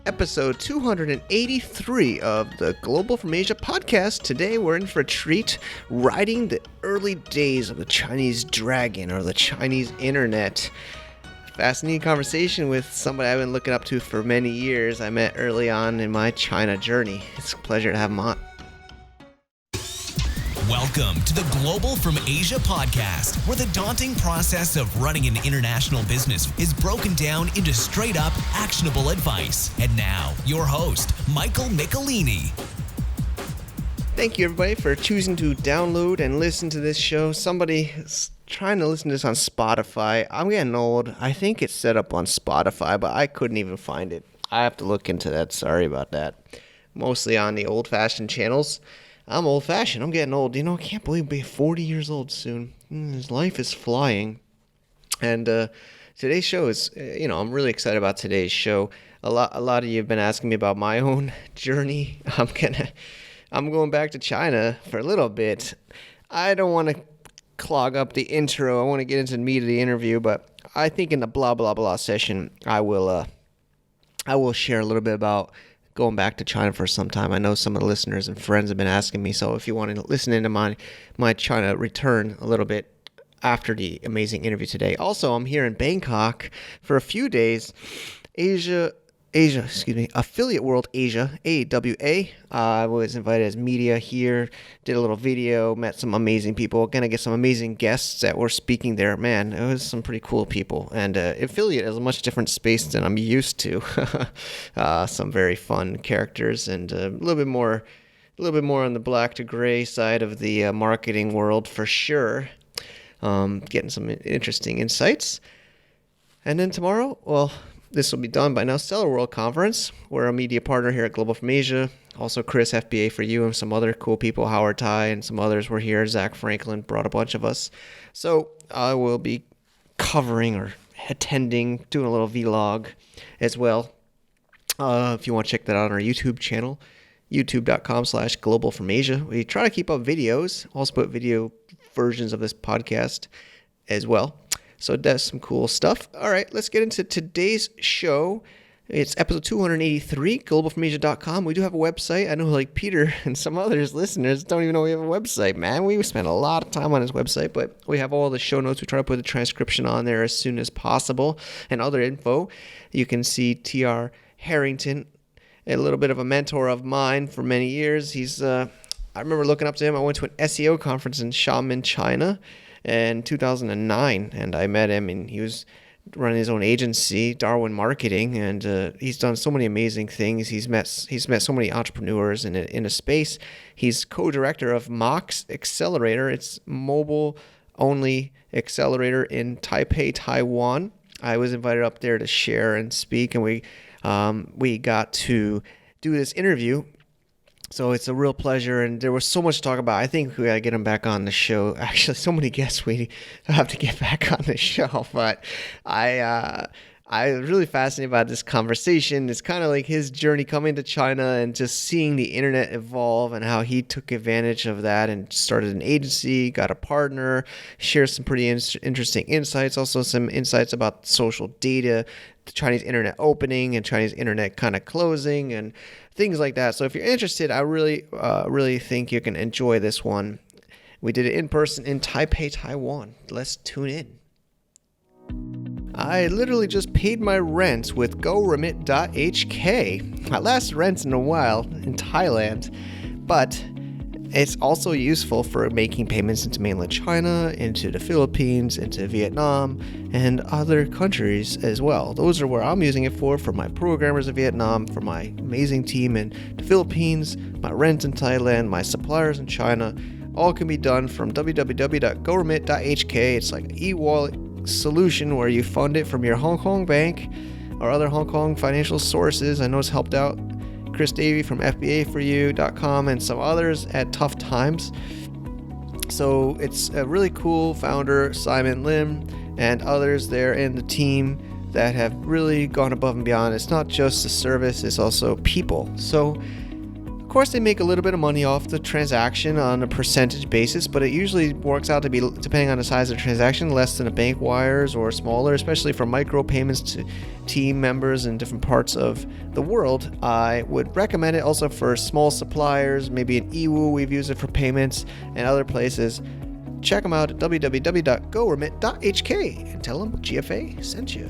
episode 283 of the Global from Asia podcast. Today we're in for a treat, riding the early days of the Chinese dragon or the Chinese internet. Fascinating conversation with somebody I've been looking up to for many years. I met early on in my China journey. It's a pleasure to have him on. Welcome to the Global from Asia podcast, where the daunting process of running an international business is broken down into straight-up, actionable advice. And now, your host, Michael Michelini. Thank you, everybody, for choosing to download and listen to this show. Somebody is trying to listen to this on Spotify. I'm getting old. I think it's set up on Spotify, but I couldn't even find it. I have to look into that. Sorry about that. Mostly on the old-fashioned channels. I'm old-fashioned. I'm getting old. I can't believe I'll be 40 years old soon. His life is flying. And today's show is, I'm really excited about today's show. A lot of you have been asking me about my own journey. I'm going back to China for a little bit. I don't want to clog up the intro. I want to get into the meat of the interview, but I think in the blah, blah, blah session, I will share a little bit about going back to China for some time. I know some of the listeners and friends have been asking me, so if you want to listen into my China return a little bit after the amazing interview today. Also, I'm here in Bangkok for a few days. Affiliate World Asia, AWA. I was invited as media here, did a little video, met some amazing people. Gonna get some amazing guests that were speaking there. Man, it was some pretty cool people. And Affiliate is a much different space than I'm used to. Some very fun characters and a little bit more on the black to gray side of the marketing world for sure. Getting some interesting insights. And then tomorrow, this will be done by now. Stellar World Conference. We're a media partner here at Global from Asia. Also, Chris, FBA for you, and some other cool people. Howard Tai and some others were here. Zach Franklin brought a bunch of us. So I will be covering or attending, doing a little vlog as well. If you want to check that out on our YouTube channel, youtube.com/globalfromasia. We try to keep up videos. Also put video versions of this podcast as well. So that's some cool stuff. All right, let's get into today's show. It's episode 283, globalfromasia.com. We do have a website. I know like Peter and some others listeners don't even know we have a website, man. We spent a lot of time on his website, but we have all the show notes. We try to put the transcription on there as soon as possible and other info. You can see TR Harrington, a little bit of a mentor of mine for many years. I remember looking up to him. I went to an SEO conference in Xiamen, China, in 2009, and I met him, and he was running his own agency, Darwin Marketing, and he's done so many amazing things. He's met so many entrepreneurs in a space. He's co-director of Mox Accelerator. It's mobile-only accelerator in Taipei, Taiwan. I was invited up there to share and speak, and we got to do this interview. So it's a real pleasure, and there was so much to talk about. I think we got to get him back on the show. Actually, so many guests we have to get back on the show. But I was really fascinated about this conversation. It's kind of like his journey coming to China and just seeing the internet evolve and how he took advantage of that and started an agency, got a partner, shared some pretty interesting insights, also some insights about social data, the Chinese internet opening and Chinese internet kind of closing and things like that. So if you're interested, I really think you can enjoy this one. We did it in person in Taipei, Taiwan. Let's tune in. I literally just paid my rent with GoRemit.hk. My last rent in a while in Thailand, but it's also useful for making payments into mainland China, into the Philippines, into Vietnam, and other countries as well. Those are where I'm using it for my programmers in Vietnam, for my amazing team in the Philippines, my rent in Thailand, my suppliers in China. All can be done from www.goremit.hk. It's like an e-wallet solution where you fund it from your Hong Kong bank or other Hong Kong financial sources. I know it's helped out Chris Davey from FBAforyou.com and some others at tough times. So it's a really cool founder, Simon Lim, and others there in the team that have really gone above and beyond. It's not just the service, it's also people. So Of course, they make a little bit of money off the transaction on a percentage basis, but it usually works out to be, depending on the size of the transaction, less than a bank wires or smaller, especially for micro payments to team members in different parts of the world. I would recommend it also for small suppliers, maybe in EWU, we've used it for payments, and other places. Check them out at www.goremit.hk and tell them GFA sent you.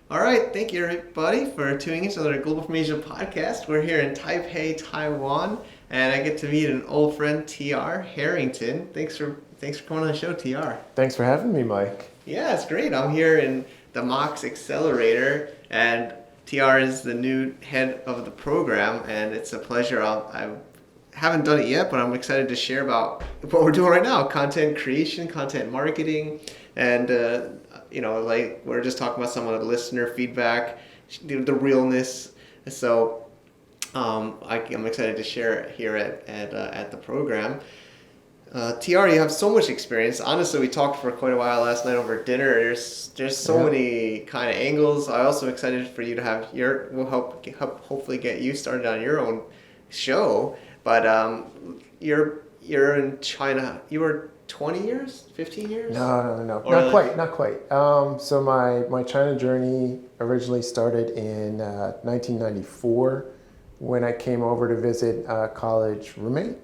All right, thank you everybody for tuning in to the Global from Asia podcast. We're here in Taipei, Taiwan, and I get to meet an old friend, TR Harrington. Thanks for coming on the show, TR. Thanks for having me, Mike. Yeah, it's great. I'm here in the MOX Accelerator, and TR is the new head of the program, and it's a pleasure. I haven't done it yet, but I'm excited to share about what we're doing right now: content creation, content marketing, and like we're just talking about some of the listener feedback, the realness. So I'm excited to share it here at the program. TR, you have so much experience. Honestly, we talked for quite a while last night over dinner. There's so many kind of angles. I'm also excited for you to have we'll help hopefully get you started on your own show. But you're in China. You were 20 years, 15 years? No. Not quite. So my China journey originally started in 1994 when I came over to visit a college roommate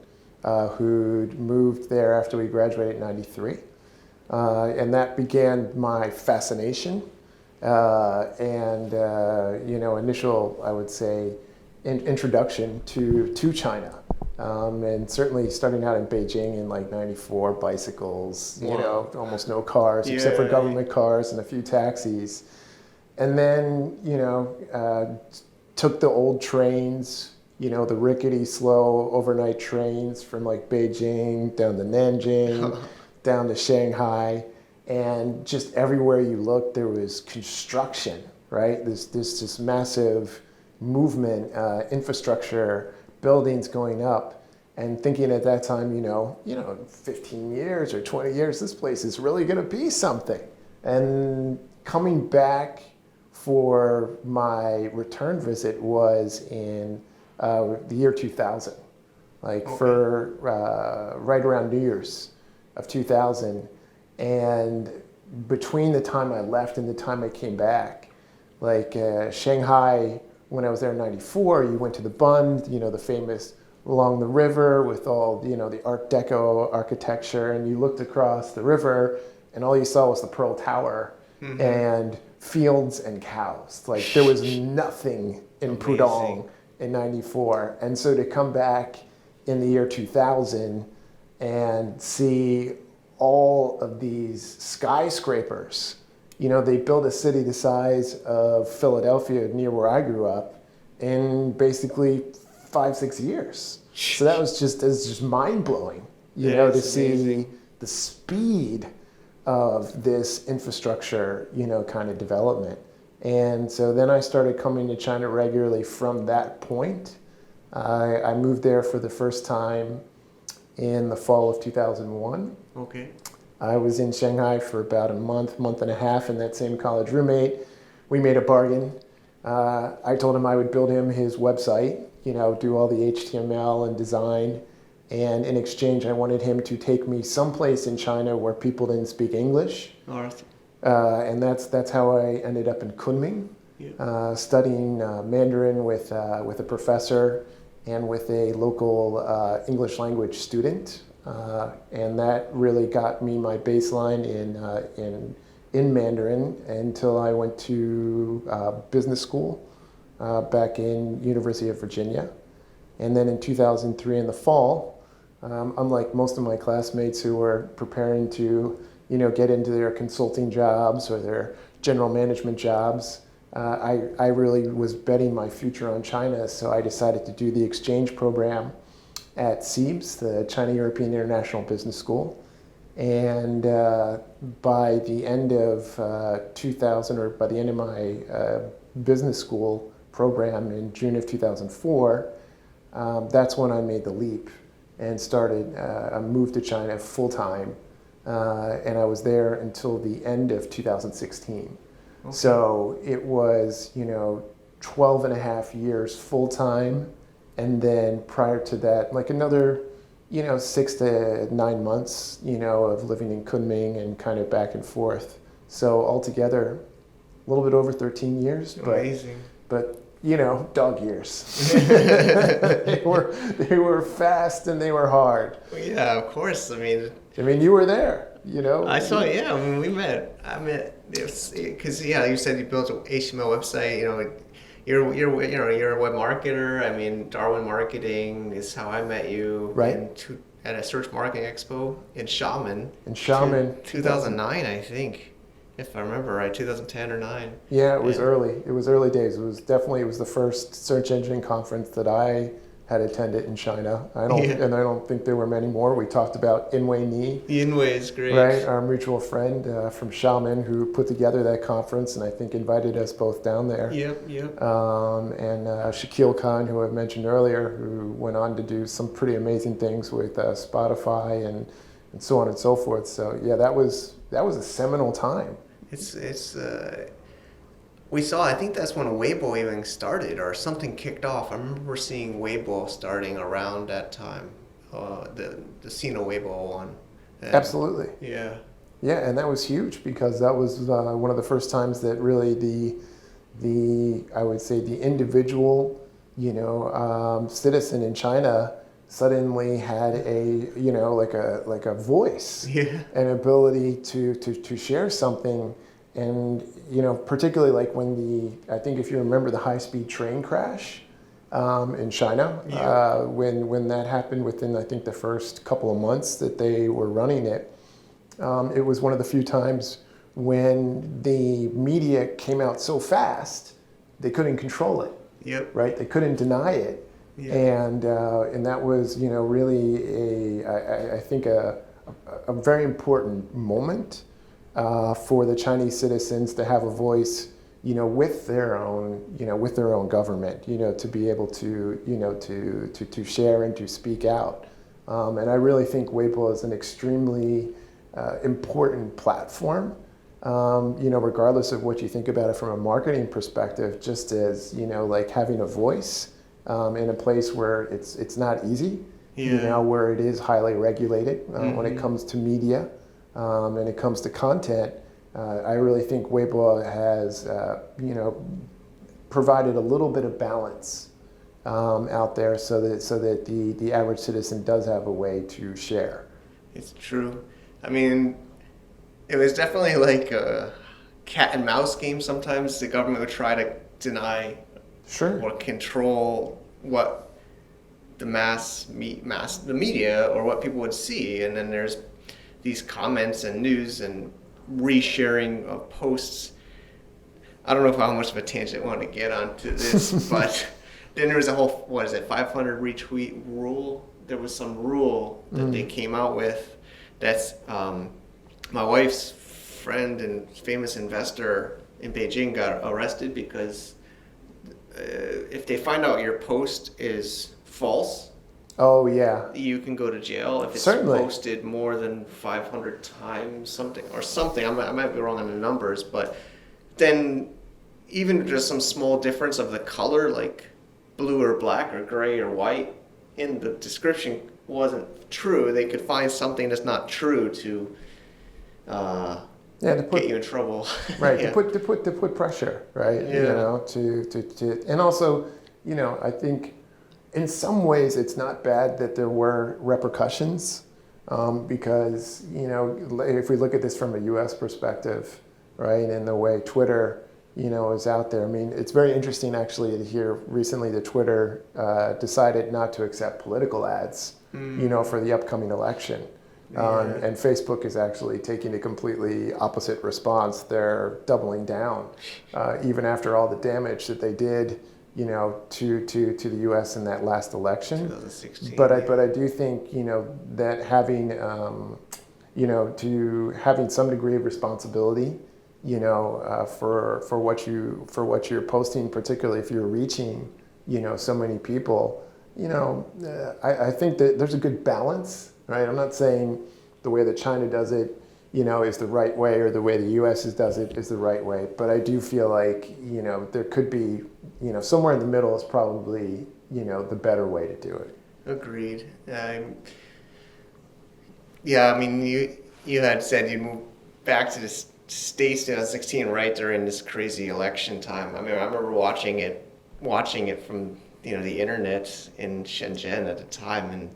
who'd moved there after we graduated in 93. And that began my fascination initial, I would say, introduction to China. And certainly starting out in Beijing in like 94, bicycles, almost no cars except for government cars and a few taxis. And then, took the old trains, the rickety, slow overnight trains from like Beijing down to Nanjing, down to Shanghai. And just everywhere you looked, there was construction, right? This massive movement, infrastructure, buildings going up, and thinking at that time, 15 years or 20 years, this place is really going to be something. And coming back for my return visit was in the year 2000, for right around New Year's of 2000. And between the time I left and the time I came back, Shanghai, when I was there in 94, you went to the Bund, the famous along the river with all, the Art Deco architecture, and you looked across the river and all you saw was the Pearl Tower and fields and cows. There was nothing in Pudong in 94. And so to come back in the year 2000 and see all of these skyscrapers. They built a city the size of Philadelphia near where I grew up in basically 5-6 years. So that was just mind-blowing, to see the speed of this infrastructure, kind of development. And so then I started coming to China regularly from that point. I moved there for the first time in the fall of 2001. Okay. I was in Shanghai for about a month and a half, and that same college roommate, we made a bargain. I told him I would build him his website, do all the HTML and design. And in exchange, I wanted him to take me someplace in China where people didn't speak English. All right. And that's how I ended up in Kunming, studying Mandarin with a professor and with a local English language student. And that really got me my baseline in Mandarin until I went to business school back in University of Virginia. And then in 2003 in the fall, unlike most of my classmates who were preparing to get into their consulting jobs or their general management jobs, I really was betting my future on China, so I decided to do the exchange program at CEIBS, the China European International Business School. And by the end of 2000, or by the end of my business school program in June of 2004, that's when I made the leap and started, I moved to China full-time. And I was there until the end of 2016. Okay. So it was, 12 and a half years full time, and then prior to that, like another, 6 to 9 months, of living in Kunming and kind of back and forth. So altogether, a little bit over 13 years. Amazing. But dog years. They were fast and they were hard. Yeah, of course. I mean, you were there. I saw. Yeah, I mean, we met. I met because you said you built an HTML website. You're a web marketer. I mean, Darwin Marketing is how I met you. Right. At a Search Marketing Expo in Xiamen. 2009, I think. If I remember right, 2010 or 9. Yeah, it was early. It was early days. It was the first search engine conference that I had attended in China. I don't think there were many more. We talked about Inwei Ni. Inwei is great. Right, our mutual friend from Xiamen who put together that conference and I think invited us both down there. Yep. And Shaquille Khan, who I mentioned earlier, who went on to do some pretty amazing things with Spotify and so on and so forth. So yeah, that was a seminal time. We saw, I think that's when Weibo even started or something kicked off. I remember seeing Weibo starting around that time, the Sino Weibo one. And absolutely. Yeah. Yeah, and that was huge because that was one of the first times that really I would say the individual, citizen in China suddenly had like a voice, an ability to share something. And particularly like I think if you remember the high-speed train crash in China, when that happened within I think the first couple of months that they were running it, it was one of the few times when the media came out so fast they couldn't control it. Yep. Right, they couldn't deny it, and that was really I think a very important moment. For the Chinese citizens to have a voice, with their own government, to be able to share and to speak out. And I really think Weibo is an extremely important platform, regardless of what you think about it from a marketing perspective, just as, like having a voice in a place where it's not easy, where it is highly regulated when it comes to media. And it comes to content, I really think Weibo has, provided a little bit of balance out there so that the average citizen does have a way to share. It's true. I mean, it was definitely like a cat and mouse game. Sometimes the government would try to deny or control what the the media or what people would see, and then there's these comments and news and resharing of posts. I don't know how much of a tangent I want to get onto this, but then there was a whole, 500 retweet rule? There was some rule that they came out with that's my wife's friend and famous investor in Beijing got arrested because if they find out your post is false, oh yeah, you can go to jail if it's certainly posted more than 500 times, something. I might be wrong on the numbers, but then even just some small difference of the color, like blue or black or gray or white in the description wasn't true. They could find something that's not true to get you in trouble. Right. To put pressure, right? To and also, I think in some ways it's not bad that there were repercussions, because if we look at this from a U.S. perspective, right, and the way Twitter is out there. I mean, it's very interesting actually to hear recently that Twitter decided not to accept political ads, for the upcoming election. And Facebook is actually taking a completely opposite response. They're doubling down, even after all the damage that they did, to the U.S. in that last election. 2016. But I do think that having having some degree of responsibility, for what you're posting, particularly if you're reaching so many people, I think that there's a good balance. Right, I'm not saying the way that China does it, is the right way, or the way the U.S. does it is the right way. But I do feel like, there could be, somewhere in the middle is probably, the better way to do it. Agreed. Yeah, I mean, you had said you moved back to the States in 2016, right, during this crazy election time. I mean, I remember watching it from, the internet in Shenzhen at the time, and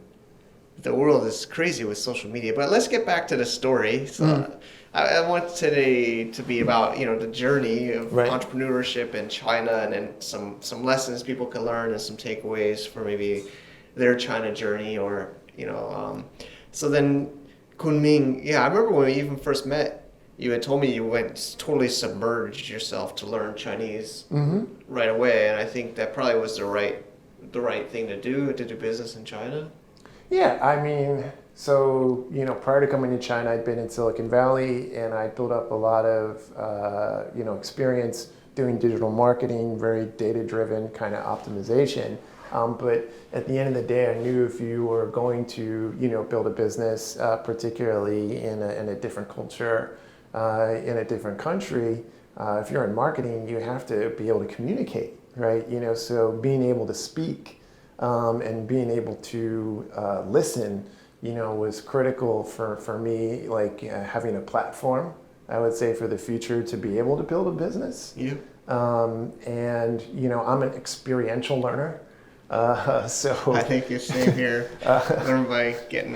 the world is crazy with social media. But let's get back to the story. So I want today to be about, the journey of entrepreneurship in China, and then some lessons people can learn and some takeaways for maybe their China journey, or, so then Kunming, yeah, I remember when we even first met, you had told me you went totally submerged yourself to learn Chinese right away, and I think that probably was the right thing to do business in China. Yeah, I mean, so, prior to coming to China, I'd been in Silicon Valley, and I built up a lot of, experience doing digital marketing, very data-driven kind of optimization. But at the end of the day, I knew if you were going to, build a business, particularly in a different culture, in a different country, if you're in marketing, you have to be able to communicate, right? So being able to speak and being able to listen, was critical for me, like having a platform, I would say, for the future to be able to build a business. Yeah. And, I'm an experiential learner. So I think it's same here. Learn by getting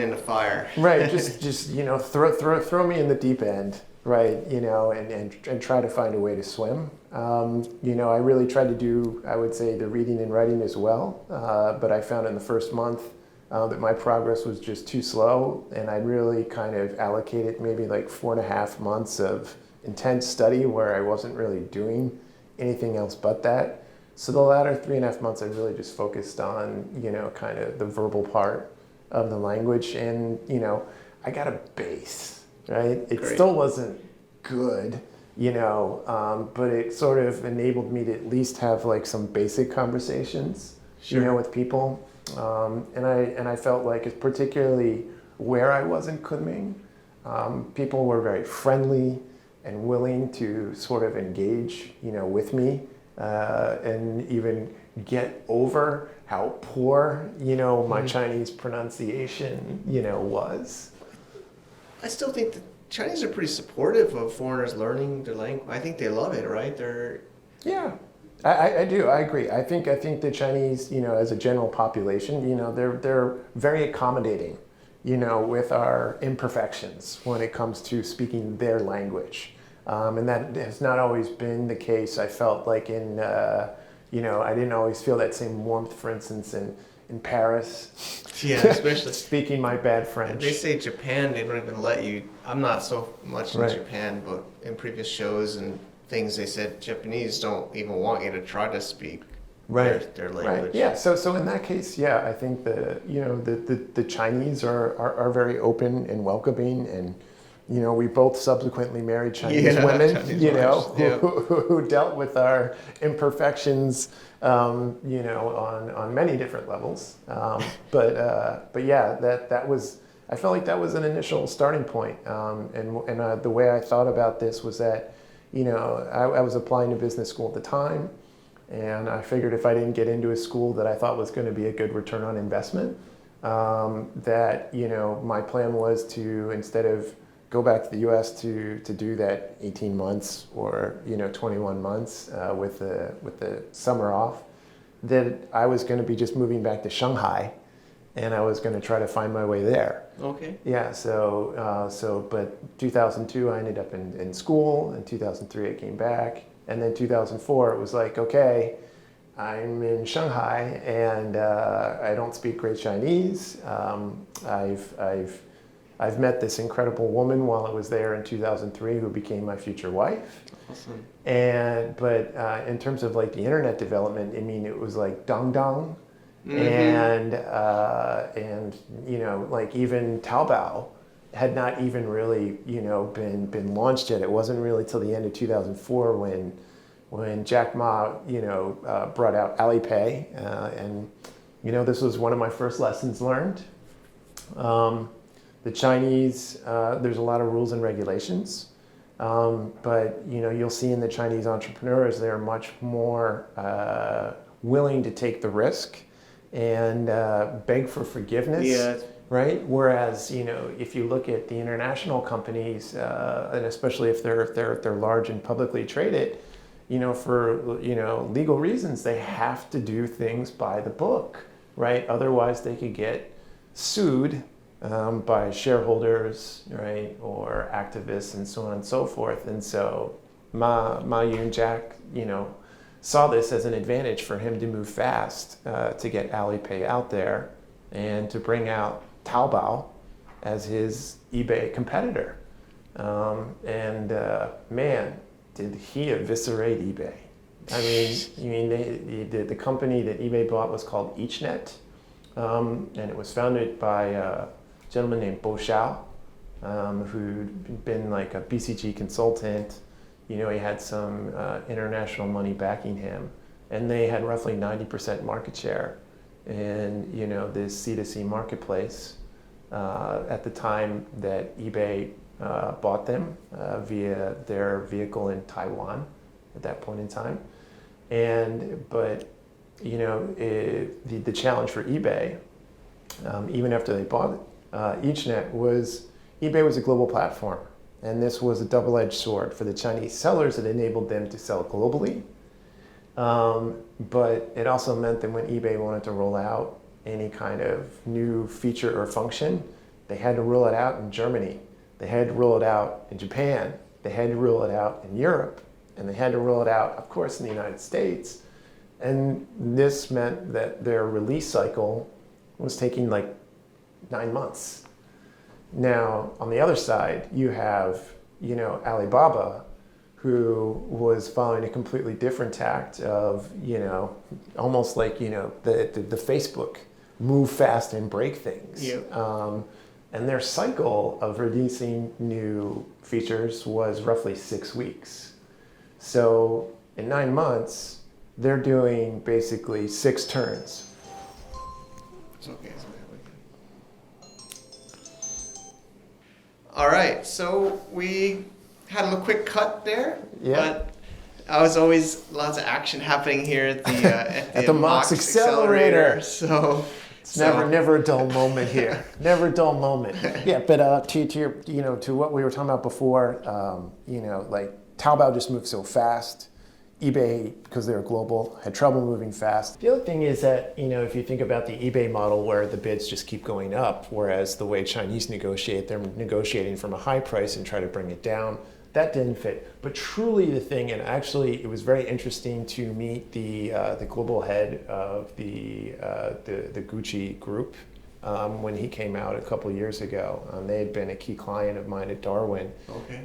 in the fire. Right, just throw me in the deep end, right? And try to find a way to swim. I really tried to do, I would say, the reading and writing as well. But I found in the first month that my progress was just too slow, and I really kind of allocated maybe like 4.5 months of intense study where I wasn't really doing anything else but that. So the latter 3.5 months, I really just focused on, kind of the verbal part of the language. And, I got a base, right? It Great. Still wasn't good, but it sort of enabled me to at least have like some basic conversations, Sure. with people. And I felt like, particularly where I was in Kunming, people were very friendly and willing to sort of engage, with me. And even get over how poor, my Chinese pronunciation, was. I still think the Chinese are pretty supportive of foreigners learning their language. I think they love it, right? Yeah, I do. I agree. I think the Chinese, as a general population, they're very accommodating, with our imperfections when it comes to speaking their language. And that has not always been the case. I felt like I didn't always feel that same warmth, for instance, in Paris. Yeah, especially speaking my bad French. They say Japan, they don't even let you. I'm not so much in Right. Japan, but in previous shows and things, they said Japanese don't even want you to try to speak their language. Right. Yeah. So in that case, yeah, I think the Chinese are very open and welcoming, and we both subsequently married Chinese women, Chinese wives, yeah. who dealt with our imperfections, on many different levels. But yeah, that was, I felt like that was an initial starting point. And the way I thought about this was that, I was applying to business school at the time, and I figured if I didn't get into a school that I thought was going to be a good return on investment, that, my plan was to, instead of go back to the U.S. to do that 18 months or 21 months with the summer off, that I was going to be just moving back to Shanghai, and I was going to try to find my way there. Okay. Yeah. But 2002 I ended up in school. In 2003 I came back, and then 2004 it was like, okay, I'm in Shanghai and I don't speak great Chinese. I've met this incredible woman while I was there in 2003 who became my future wife. Awesome. But in terms of like the internet development, I mean, it was like dong dong, and like even Taobao had not even really been launched yet. It wasn't really till the end of 2004 when Jack Ma brought out Alipay, and this was one of my first lessons learned. The Chinese, there's a lot of rules and regulations, but you'll see in the Chinese entrepreneurs, they're much more willing to take the risk and beg for forgiveness. Yeah. Right. Whereas, if you look at the international companies, and especially if they're large and publicly traded, for legal reasons, they have to do things by the book, right? Otherwise, they could get sued by shareholders, right, or activists, and so on and so forth. And so, Ma Yun-jack, saw this as an advantage for him to move fast to get Alipay out there and to bring out Taobao as his eBay competitor. Man, did he eviscerate eBay. I mean, the company that eBay bought was called EachNet, and it was founded by a gentleman named Bo Xiao, who'd been like a BCG consultant. He had some international money backing him, and they had roughly 90% market share in this C2C marketplace at the time that eBay bought them via their vehicle in Taiwan at that point in time. But the challenge for eBay, even after they bought EachNet, was eBay was a global platform, and this was a double-edged sword for the Chinese sellers. It enabled them to sell globally. But it also meant that when eBay wanted to roll out any kind of new feature or function, they had to roll it out in Germany. They had to roll it out in Japan. They had to roll it out in Europe. And they had to roll it out, of course, in the United States. And this meant that their release cycle was taking like 9 months. Now, on the other side, you have, Alibaba, who was following a completely different tact of, almost like, the Facebook, move fast and break things. Yeah. And their cycle of releasing new features was roughly 6 weeks. So in 9 months, they're doing basically 6 turns. It's okay. All right, so we had a little quick cut there. Yeah. But was always lots of action happening here at the at the MOX Accelerator. So it's never a dull moment here. Never a dull moment. Yeah, but to what we were talking about before, like Taobao just moved so fast. eBay, because they're global, had trouble moving fast. The other thing is that, if you think about the eBay model where the bids just keep going up, whereas the way Chinese negotiate, they're negotiating from a high price and try to bring it down. That didn't fit. But truly the thing, and actually it was very interesting to meet the global head of the Gucci group when he came out a couple of years ago. They had been a key client of mine at Darwin. Okay.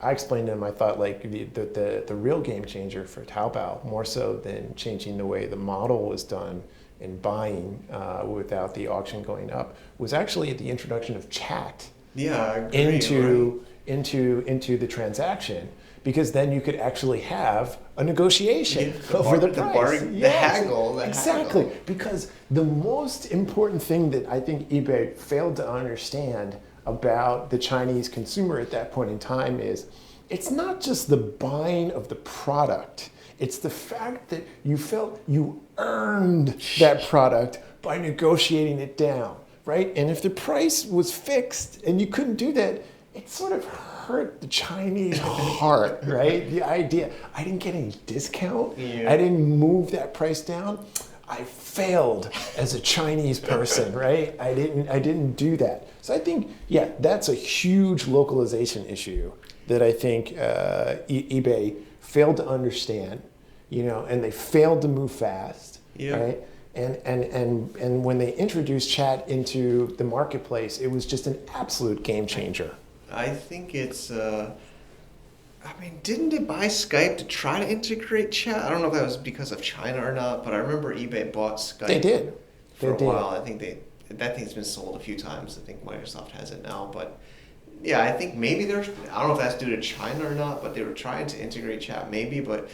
I explained to him, I thought like the real game changer for Taobao, more so than changing the way the model was done in buying without the auction going up, was actually the introduction of chat into the transaction, because then you could actually have a negotiation over the price. The haggle. Exactly. Because the most important thing that I think eBay failed to understand about the Chinese consumer at that point in time is it's not just the buying of the product. It's the fact that you felt you earned that product by negotiating it down, right? And if the price was fixed and you couldn't do that, it sort of hurt the Chinese heart, right? The idea, I didn't get any discount. Yeah. I didn't move that price down. I failed as a Chinese person, right? I didn't do that. So I think, that's a huge localization issue that I think eBay failed to understand, and they failed to move fast, right? And when they introduced chat into the marketplace, it was just an absolute game changer. I think it's, didn't they buy Skype to try to integrate chat? I don't know if that was because of China or not, but I remember eBay bought Skype. They did. For a while. I think that thing's been sold a few times. I think Microsoft has it now, but yeah, I think maybe I don't know if that's due to China or not, but they were trying to integrate chat maybe, but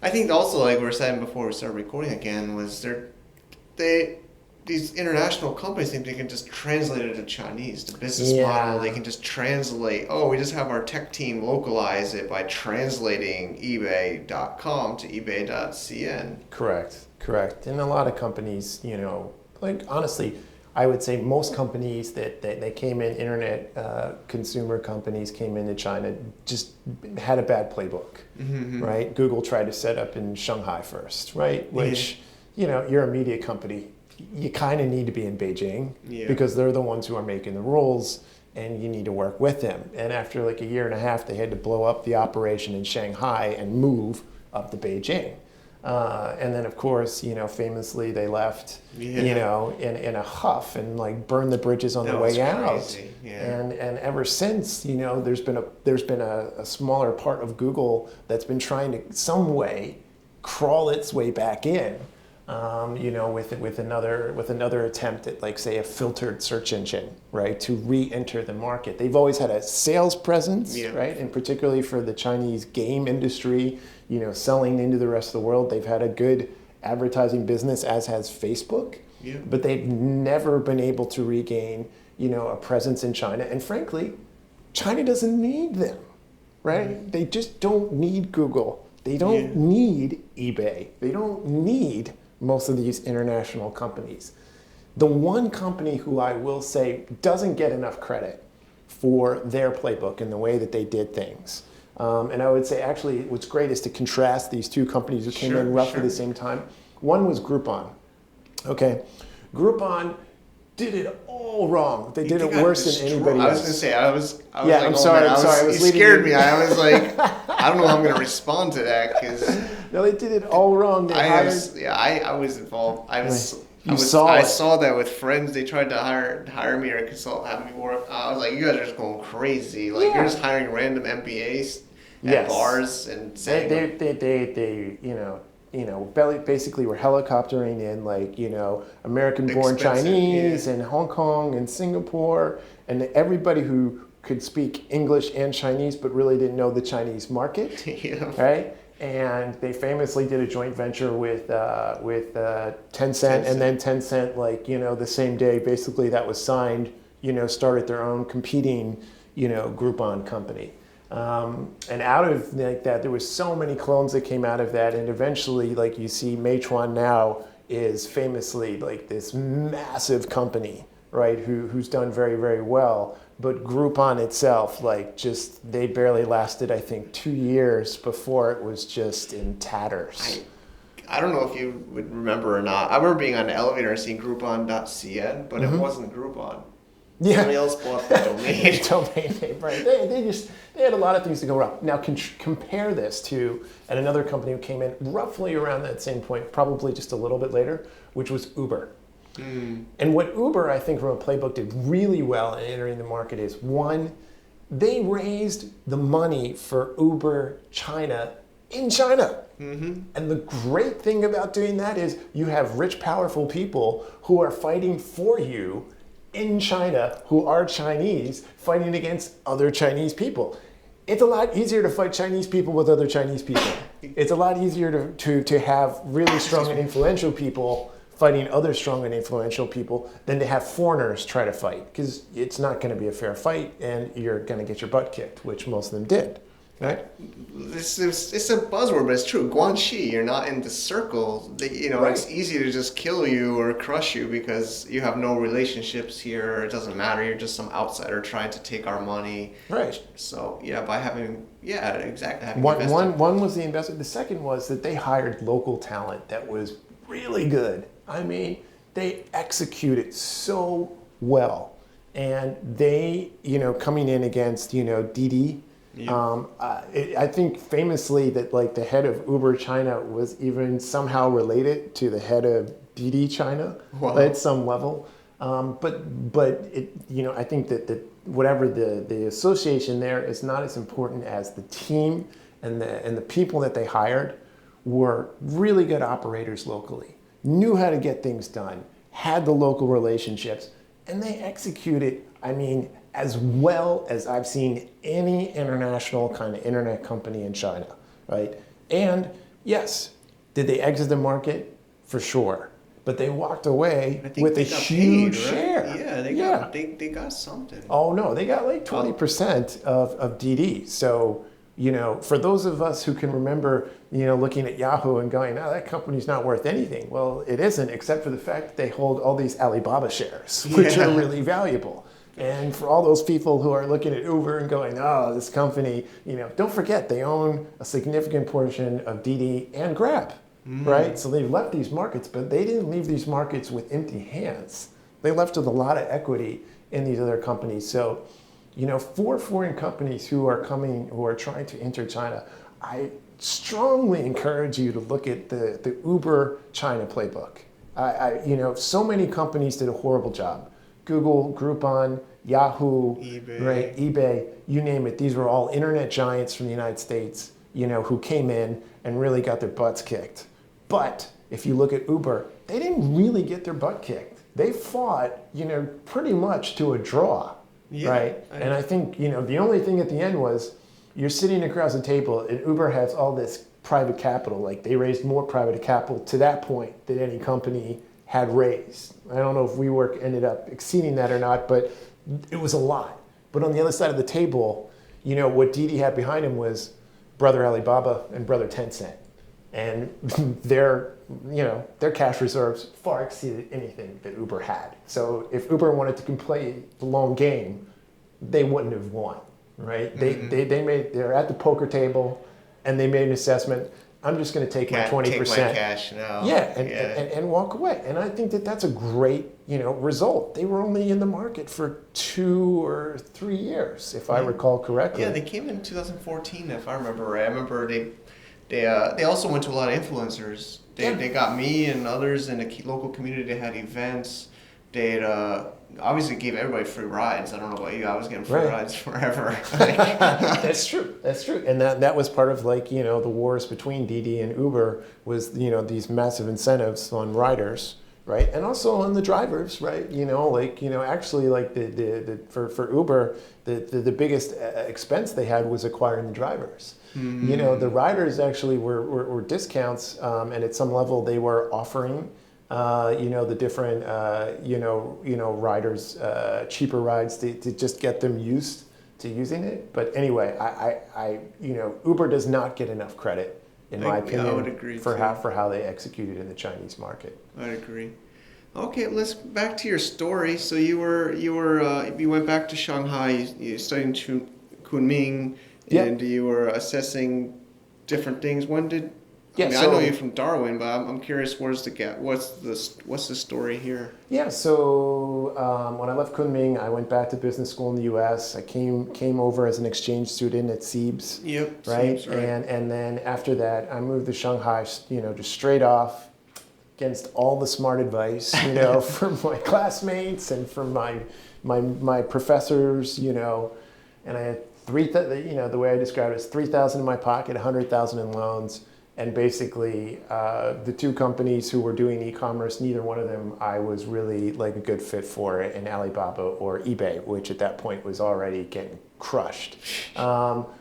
I think also, like we were saying before we started recording again, was they these international companies think they can just translate it to Chinese. The business model, they can just translate. Oh, we just have our tech team localize it by translating eBay.com to eBay.cn. Correct. And a lot of companies, like honestly, I would say most companies that they came in, internet consumer companies came into China, just had a bad playbook, right? Google tried to set up in Shanghai first, right? Which, you're a media company. You kind of need to be in Beijing because they're the ones who are making the rules and you need to work with them. And after like a year and a half, they had to blow up the operation in Shanghai and move up to Beijing. And then, of course, famously they left, in a huff and like burned the bridges on the way out. And ever since, there's been a smaller part of Google that's been trying to some way crawl its way back in. With another attempt at, like, say, a filtered search engine, right, to re-enter the market. They've always had a sales presence, right, and particularly for the Chinese game industry, selling into the rest of the world. They've had a good advertising business, as has Facebook, but they've never been able to regain, a presence in China. And frankly, China doesn't need them, right? They just don't need Google. They don't need eBay. They don't need most of these international companies. The one company who I will say doesn't get enough credit for their playbook and the way that they did things. And I would say actually what's great is to contrast these two companies who came in roughly the same time. One was Groupon. Okay, Groupon did it all wrong. They did it worse than anybody else. I was going to say, I was I'm sorry. You scared me. I was like, I don't know how I'm going to respond to that because... No, they did it all wrong. I was involved. I saw that with friends. They tried to hire me or consult, have me work. I was like, you guys are just going crazy. Like you're just hiring random MBAs at bars and saying they basically were helicoptering in like American-born Chinese and Hong Kong and Singapore and everybody who could speak English and Chinese but really didn't know the Chinese market, right? And they famously did a joint venture with Tencent, and then Tencent, the same day, basically that was signed, started their own competing, Groupon company. And out of like that, there was so many clones that came out of that, and eventually, like you see, Meituan now is famously like this massive company, right? Who's done very, very well. But Groupon itself, they barely lasted, I think, 2 years before it was just in tatters. I don't know if you would remember or not. I remember being on the elevator and seeing Groupon.cn, but it wasn't Groupon. Somebody else bought the domain. Domain name, right? They had a lot of things to go wrong. Now compare this to another company who came in roughly around that same point, probably just a little bit later, which was Uber. And what Uber, I think, from a playbook did really well in entering the market is, one, they raised the money for Uber China in China. And the great thing about doing that is you have rich, powerful people who are fighting for you in China, who are Chinese, fighting against other Chinese people. It's a lot easier to fight Chinese people with other Chinese people. It's a lot easier to have really strong and influential people fighting other strong and influential people than to have foreigners try to fight, because it's not going to be a fair fight and you're going to get your butt kicked, which most of them did, right? It's a buzzword, but it's true. Guanxi, you're not in the circle. It's easy to just kill you or crush you because you have no relationships here. It doesn't matter. You're just some outsider trying to take our money. Right. So, by having, exactly. Having one was the investment. The second was that they hired local talent that was really good. I mean, they executed so well. And they, coming in against, Didi, I think famously that the head of Uber China was even somehow related to the head of Didi China at some level. But it, I think that whatever the association there is not as important as the team and the people that they hired were really good operators locally, knew how to get things done, had the local relationships, and they executed, as well as I've seen any international kind of internet company in China, right? And yes, did they exit the market? For sure. but they walked away I think with a they got huge paid, right? share. Yeah, they got something. Oh no, they got like 20% of DD. So, for those of us who can remember, looking at Yahoo and going, oh, that company's not worth anything. Well, it isn't, except for the fact that they hold all these Alibaba shares, which are really valuable. And for all those people who are looking at Uber and going, oh, this company, don't forget they own a significant portion of DD and Grab, right? So they've left these markets, but they didn't leave these markets with empty hands. They left with a lot of equity in these other companies. So, for foreign companies who are trying to enter China, I strongly encourage you to look at the Uber China playbook. So many companies did a horrible job. Google, Groupon, Yahoo, eBay. Right, eBay, you name it. These were all internet giants from the United States, who came in and really got their butts kicked. But if you look at Uber, they didn't really get their butt kicked. They fought, pretty much to a draw. Yeah, right? And I think, the only thing at the end was you're sitting across the table and Uber has all this private capital. Like they raised more private capital to that point than any company had raised. I don't know if WeWork ended up exceeding that or not, but it was a lot. But on the other side of the table, what Didi had behind him was brother Alibaba and brother Tencent. And their cash reserves far exceeded anything that Uber had. So if Uber wanted to play the long game, they wouldn't have won, right? They're at the poker table, and they made an assessment. I'm just going to take my 20%, take my cash now. And walk away. And I think that that's a great result. They were only in the market for 2 or 3 years, if I recall correctly. Yeah, they came in 2014, if I remember right. I remember they also went to a lot of influencers. They got me and others in the local community. They had events. They obviously gave everybody free rides. I don't know about you. I was getting free rides forever. That's true. And that was part of the wars between Didi and Uber was these massive incentives on riders, right? And also on the drivers, right? Actually for Uber, the biggest expense they had was acquiring the drivers. The riders actually were discounts, and at some level they were offering, the different, riders, cheaper rides to just get them used to using it. But anyway, I Uber does not get enough credit, in my opinion, I would agree for how they executed in the Chinese market. I'd agree. Okay, let's back to your story. So you went back to Shanghai. You studied in Kunming. And you were assessing different things. When did? I know you're from Darwin, but I'm curious. Where's the gap? What's the story here? Yeah. So when I left Kunming, I went back to business school in the U.S. I came over as an exchange student at Siebes. Yep. Right. Siebes, right. And then after that, I moved to Shanghai. Just straight off, against all the smart advice, from my classmates and from my professors, and I had the way I describe it is 3,000 in my pocket, 100,000 in loans, and basically the two companies who were doing e-commerce, neither one of them I was really a good fit for in Alibaba or eBay, which at that point was already getting crushed.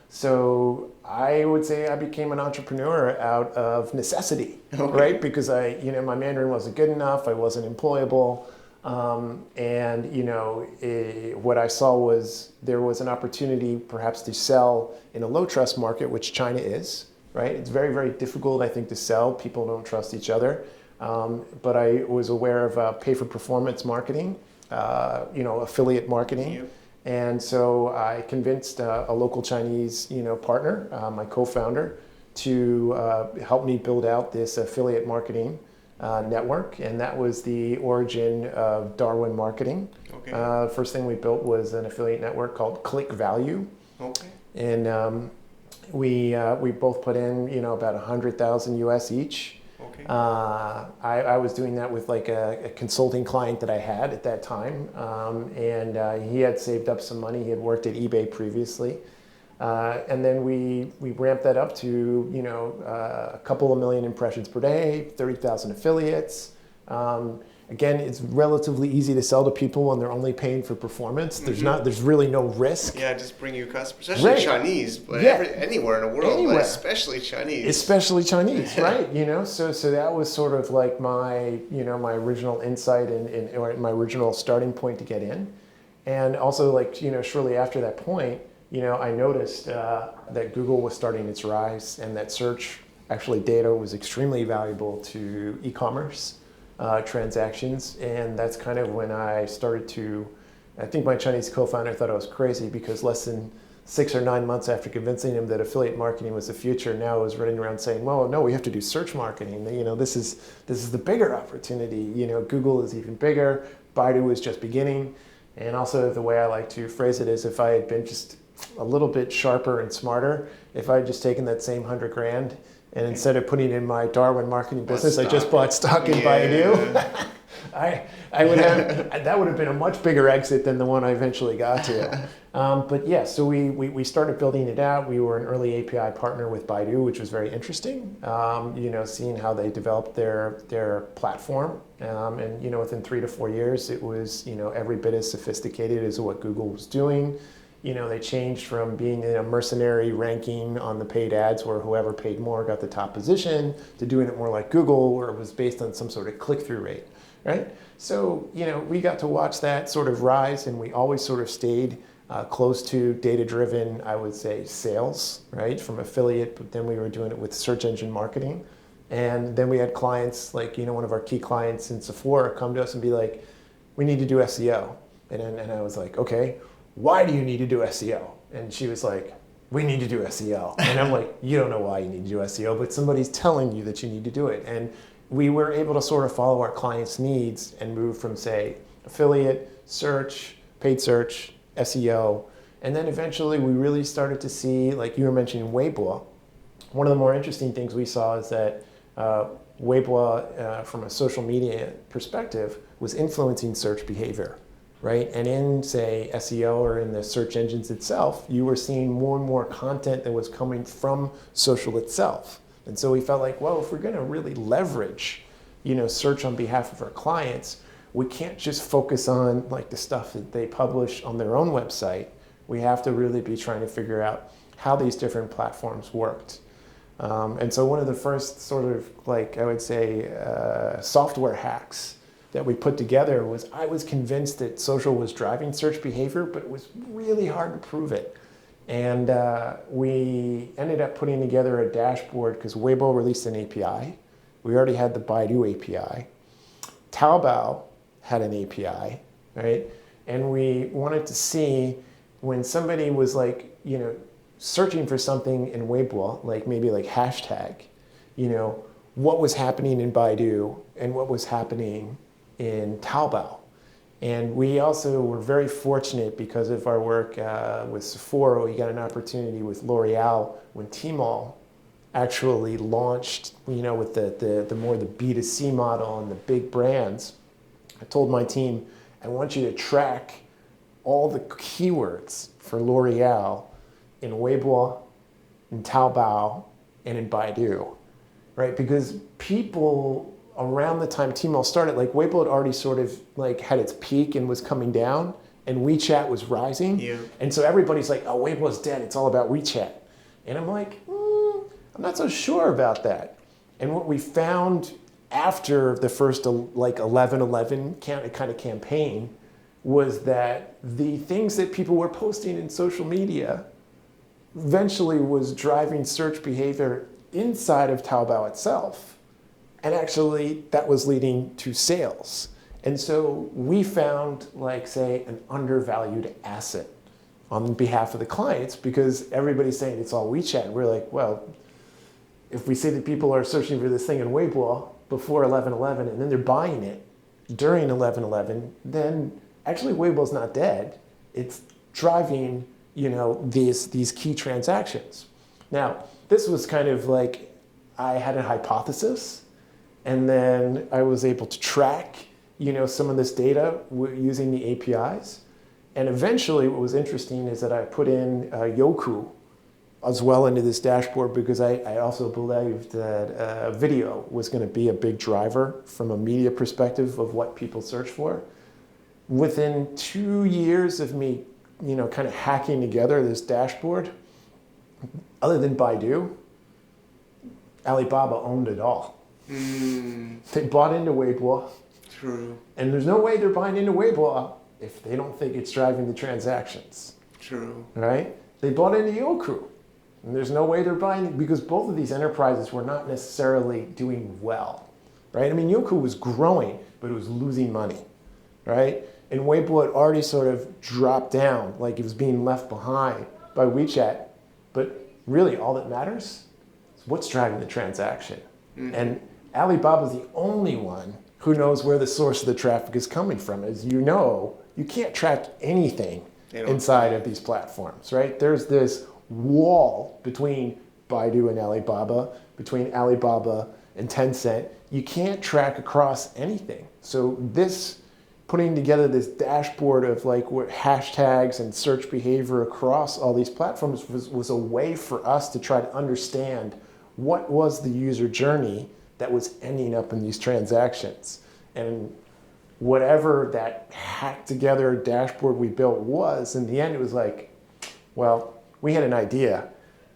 So I would say I became an entrepreneur out of necessity, right? Because my Mandarin wasn't good enough, I wasn't employable. What I saw was there was an opportunity perhaps to sell in a low trust market, which China is, right? It's very, very difficult, I think, to sell. People don't trust each other. But I was aware of pay for performance marketing, affiliate marketing. Yep. And so I convinced a local Chinese, partner, my co-founder, to help me build out this affiliate marketing network, and that was the origin of Darwin Marketing. Okay. First thing we built was an affiliate network called Click Value. Okay. And we both put in about 100,000 US each. Okay. I was doing that with a consulting client that I had at that time, and he had saved up some money. He had worked at eBay previously. And then we ramped that up to a couple of million impressions per day, 30,000 affiliates. Again, it's relatively easy to sell to people when they're only paying for performance. There's really no risk. Yeah, just bring you customers, especially Chinese, but anywhere in the world, but especially Chinese. Especially Chinese, right? So that was sort of like my original insight or my original starting point to get in. And also, shortly after that point, I noticed that Google was starting its rise, and that search actually data was extremely valuable to e-commerce transactions. And that's kind of when I started to, I think my Chinese co-founder thought I was crazy, because less than 6 or 9 months after convincing him that affiliate marketing was the future, now I was running around saying, well, no, we have to do search marketing. This is the bigger opportunity. Google is even bigger. Baidu is just beginning. And also, the way I like to phrase it is, if I had been just a little bit sharper and smarter, if I had just taken that same $100,000 and instead of putting it in my Darwin marketing business, I just bought stock in Baidu, I would have, that would have been a much bigger exit than the one I eventually got to. But yeah, so we started building it out. We were an early API partner with Baidu, which was very interesting. Seeing how they developed their platform, and within 3 to 4 years, it was every bit as sophisticated as what Google was doing. They changed from being in a mercenary ranking on the paid ads where whoever paid more got the top position, to doing it more like Google, where it was based on some sort of click-through rate, right? So, we got to watch that sort of rise, and we always sort of stayed close to data-driven, I would say, sales, right, from affiliate, but then we were doing it with search engine marketing. And then we had clients, like, one of our key clients in Sephora come to us and be like, we need to do SEO. And I was like, okay, why do you need to do SEO? And she was like, we need to do SEO. And I'm like, you don't know why you need to do SEO, but somebody's telling you that you need to do it. And we were able to sort of follow our clients' needs and move from, say, affiliate, search, paid search, SEO. And then eventually we really started to see, like you were mentioning, Weibo. One of the more interesting things we saw is that Weibo, from a social media perspective, was influencing search behavior. Right? And in, say, SEO or in the search engines itself, you were seeing more and more content that was coming from social itself. And so we felt like, well, if we're going to really leverage, search on behalf of our clients, we can't just focus on like the stuff that they publish on their own website. We have to really be trying to figure out how these different platforms worked. And so one of the first sort of, like, I would say, software hacks that we put together was, I was convinced that social was driving search behavior, but it was really hard to prove it. And we ended up putting together a dashboard, because Weibo released an API. We already had the Baidu API. Taobao had an API, right? And we wanted to see when somebody was like, searching for something in Weibo, like maybe like hashtag, what was happening in Baidu and what was happening in Taobao. And we also were very fortunate, because of our work with Sephora, we got an opportunity with L'Oreal when Tmall actually launched, with the more the B2C model and the big brands. I told my team, I want you to track all the keywords for L'Oreal in Weibo, in Taobao, and in Baidu, right? Because people, around the time Tmall started, like Weibo had already sort of like had its peak and was coming down, and WeChat was rising. Yeah. And so everybody's like, oh, Weibo's dead, it's all about WeChat. And I'm like, I'm not so sure about that. And what we found after the first like 11/11 kind of campaign was that the things that people were posting in social media eventually was driving search behavior inside of Taobao itself. And actually that was leading to sales. And so we found, like, say, an undervalued asset on behalf of the clients, because everybody's saying it's all WeChat. And we're like, well, if we say that people are searching for this thing in Weibo before 11/11 and then they're buying it during 11/11, then actually Weibo's not dead. It's driving, these key transactions. Now, this was kind of like, I had a hypothesis, and then I was able to track, some of this data using the APIs. And eventually what was interesting is that I put in Yoku as well into this dashboard because I also believed that video was going to be a big driver from a media perspective of what people search for. Within 2 years of me, kind of hacking together this dashboard, other than Baidu, Alibaba owned it all. They bought into Weibo. True. And there's no way they're buying into Weibo if they don't think it's driving the transactions. True. Right? They bought into Youku. And there's no way they're buying, because both of these enterprises were not necessarily doing well. Right? I mean, Youku was growing, but it was losing money. Right? And Weibo had already sort of dropped down, like it was being left behind by WeChat. But really, all that matters is what's driving the transaction. And Alibaba's the only one who knows where the source of the traffic is coming from. As you know, you can't track anything inside of these platforms, right? There's this wall between Baidu and Alibaba, between Alibaba and Tencent. You can't track across anything. So this, putting together this dashboard of like what hashtags and search behavior across all these platforms was a way for us to try to understand what was the user journey that was ending up in these transactions. And whatever that hacked together dashboard we built was, in the end, it was like, well, we had an idea.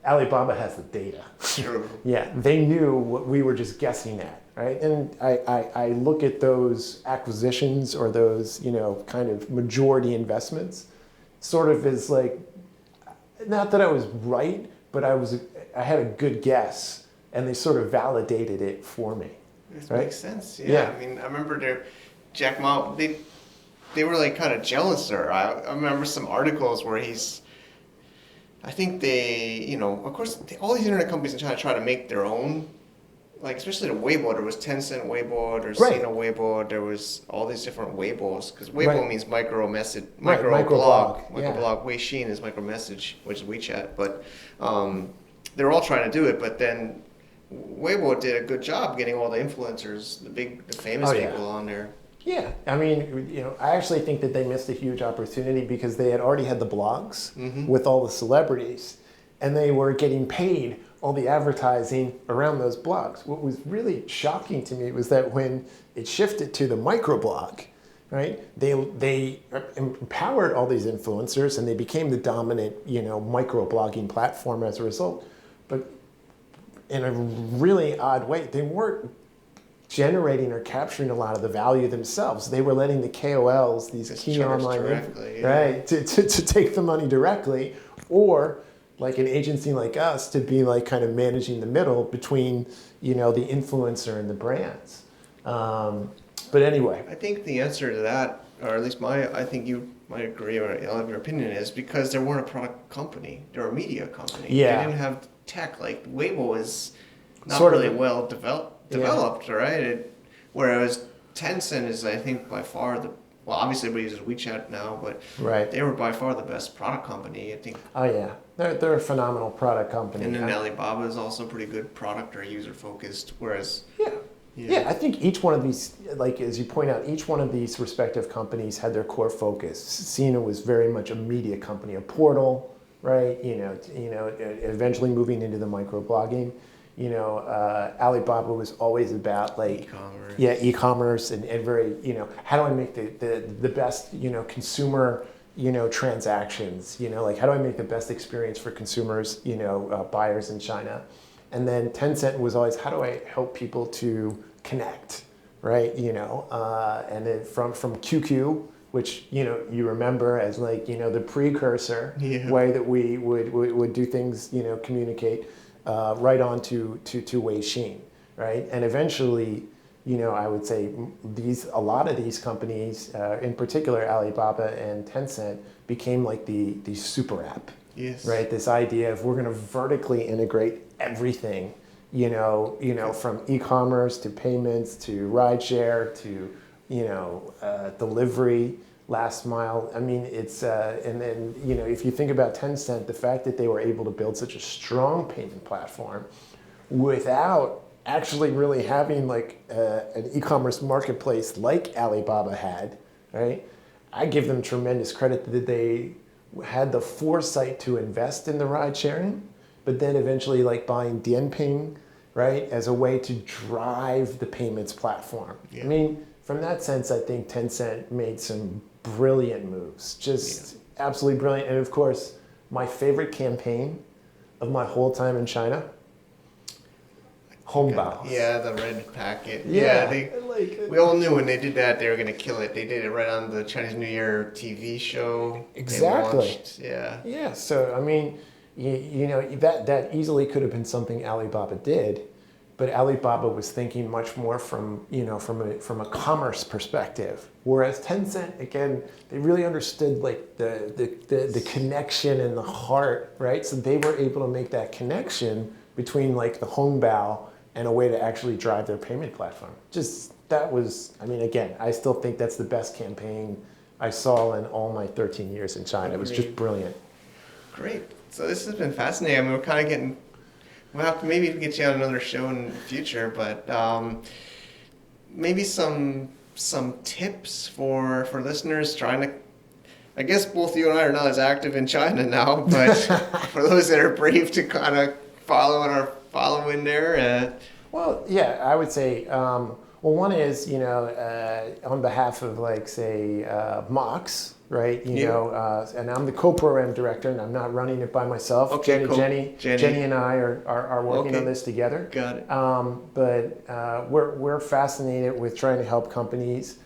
Alibaba has the data. Sure. Yeah, they knew what we were just guessing at, right? And I look at those acquisitions or those, kind of majority investments sort of as like, not that I was right, but I had a good guess, and they sort of validated it for me. It right? makes sense. Yeah. I mean, I remember Jack Ma, they were like kind of jealous there. I remember some articles where I think they, of course, all these internet companies in China try to make their own, like especially the Weibo. There was Tencent Weibo, there's Sina Weibo, there was all these different Weibos, because Weibo means micro blog. Weixin is micro message, which is WeChat. But they're all trying to do it, but then Weibo did a good job getting all the influencers, the famous people on there. Yeah, I mean, I actually think that they missed a huge opportunity because they had already had the blogs with all the celebrities, and they were getting paid all the advertising around those blogs. What was really shocking to me was that when it shifted to the microblog, right, they empowered all these influencers and they became the dominant, microblogging platform as a result. But in a really odd way, they weren't generating or capturing a lot of the value themselves. They were letting the KOLs, these key online, right, to take the money directly, or like an agency like us to be like kind of managing the middle between, the influencer and the brands. But anyway, I think the answer to that, or at least I think you might agree, or I'll have your opinion, is because they weren't a product company; they're a media company. Yeah. They didn't have tech. Like Weibo is not Sort really of. well developed, right? Whereas Tencent is, I think, by far obviously everybody uses WeChat now, but they were by far the best product company, I think. Oh yeah, they're a phenomenal product company. And then Alibaba is also pretty good product or user focused, whereas yeah, I think each one of these, like as you point out, each one of these respective companies had their core focus. Sina was very much a media company, a portal, right? Eventually moving into the microblogging. Alibaba was always about like e-commerce and very, how do I make the best, consumer, transactions, like how do I make the best experience for consumers, buyers in China. And then Tencent was always, how do I help people to connect, right? And then from QQ, which, you remember as like, the precursor way that we would do things, communicate, right on to Weixin, right? And eventually, I would say a lot of these companies, in particular Alibaba and Tencent, became like the super app, right? This idea of we're going to vertically integrate everything, from e-commerce to payments to rideshare to, delivery, last mile. I mean, it's, and then, if you think about Tencent, the fact that they were able to build such a strong payment platform without actually really having like an e-commerce marketplace like Alibaba had, right? I give them tremendous credit that they had the foresight to invest in the ride sharing, but then eventually like buying Dianping, right, as a way to drive the payments platform. Yeah. I mean, from that sense, I think Tencent made some brilliant moves, just absolutely brilliant. And of course, my favorite campaign of my whole time in China, Hongbao. Yeah, the red packet. Yeah, we all knew when they did that they were going to kill it. They did it right on the Chinese New Year TV show. Exactly. Yeah. Yeah. So I mean, you know that easily could have been something Alibaba did, but Alibaba was thinking much more from from a commerce perspective. Whereas Tencent, again, they really understood like the connection and the heart, right? So they were able to make that connection between like the Hongbao and a way to actually drive their payment platform. Just that was, I mean, again, I still think that's the best campaign I saw in all my 13 years in China. It was just brilliant. Great. So this has been fascinating. I mean, we're kind of getting, we'll have to maybe get you on another show in the future, but maybe some tips for listeners trying to, I guess both you and I are not as active in China now, but for those that are brave to kind of follow in there. Well, yeah, I would say, well, one is, on behalf of like, say, Mox, right? And I'm the co-program director, and I'm not running it by myself. Okay, cool. Jenny and I are working on this together. Got it. But we're fascinated with trying to help companies